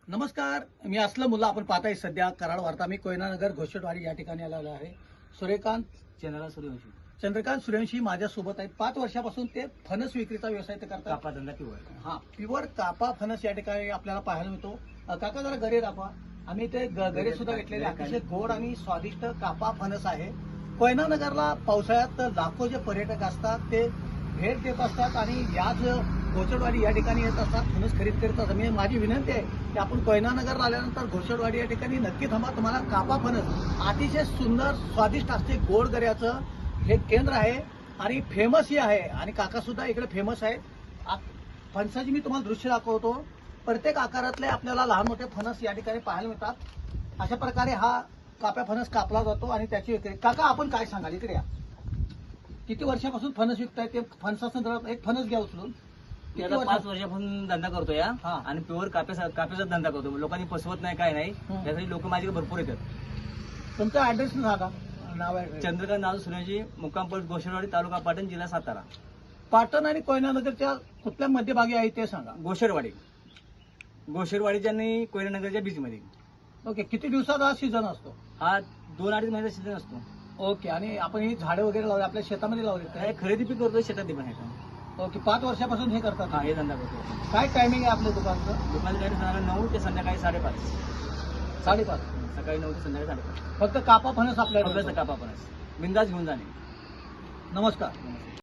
नमस्कार, मी असलम मुल्ला. आपण पाहताय सध्या कराड वार्ता. मी कोयनानगर घोषटवाडी या ठिकाणी आलेलो आहे. चंद्रकांत सूर्यवंशी माझ्यासोबत आहेत. 5 वर्षापासून ते फणस विक्रीचा व्यवसाय ते करतात. कापा धंदा प्युअर. हा, प्युअर कापा फणस या ठिकाणी आपल्याला पाहायला मिळतो. काका जरा गरे दाखवा. आम्ही ते गरे सुद्धा घेतलेले. अतिशय गोड आणि स्वादिष्ट कापा फणस आहे. कोयनानगरला पावसाळ्यात लाखो जे पर्यटक असतात ते भेट देत असतात आणि याच घोषटवाडी या ठिकाणी येत असतात, फणस खरेदी करत असतात. मी माझी विनंती आहे की आपण कोयनानगरला आल्यानंतर घोषटवाडी या ठिकाणी नक्की थांबा. तुम्हाला कापा फणस अतिशय सुंदर स्वादिष्ट असते. गोड गऱ्याचं हे केंद्र आहे आणि फेमसही आहे आणि काका सुद्धा इकडे फेमस आहे. फणसाची मी तुम्हाला दृश्य दाखवतो. प्रत्येक आकारातले आपल्याला लहान मोठे फणस या ठिकाणी पाहायला मिळतात. अशा प्रकारे हा काप्या फणस कापला जातो आणि त्याची विक्री. काका आपण काय सांगाल, इकडे या. किती वर्षापासून फणस विकताय? ते फणसाचं एक फणस घ्या उचलून. किती आता वर्ष? 5 वर्षापासून धंदा करतो या हा. आणि प्युअर काप्याचा धंदा करतो. लोकांनी फसवत नाही, काय नाही. त्यासाठी लोक माझ्याकडे भरपूर येतात. तुमचा ऍड्रेस सांगा. नाव आहे चंद्रकांत नाव सूर्यवंशी, मुक्काम पोस्ट घोषटवाडी, तालुका पाटण, जिल्हा सातारा. पाटण आणि कोयनानगरच्या कुठल्या मध्यभागी आहे ते सांगा. घोषटवाडीच्या आणि कोयनानगरच्या बीचमध्ये. ओके. किती दिवसाचा हा सीझन असतो? हा 2-2.5 महिन्याचा सीझन असतो. ओके. आणि आपण ही झाडं वगैरे लावली आपल्या शेतामध्ये लावली काय खरेदी पीक करतो, शेतात पण आहे. ओके. 5 वर्षापासून हे करतात. हा, हे धंदा करतो. काय टायमिंग आहे आपल्या दुकानचं? दुपारी गाडी सकाळी 9 ते संध्याकाळी 5:30. 5:30. सकाळी 9 ते संध्याकाळी 5:30. फक्त कापा फणस आपल्याकडे. कापा पण बिंदास घेऊन जाणे. नमस्कार.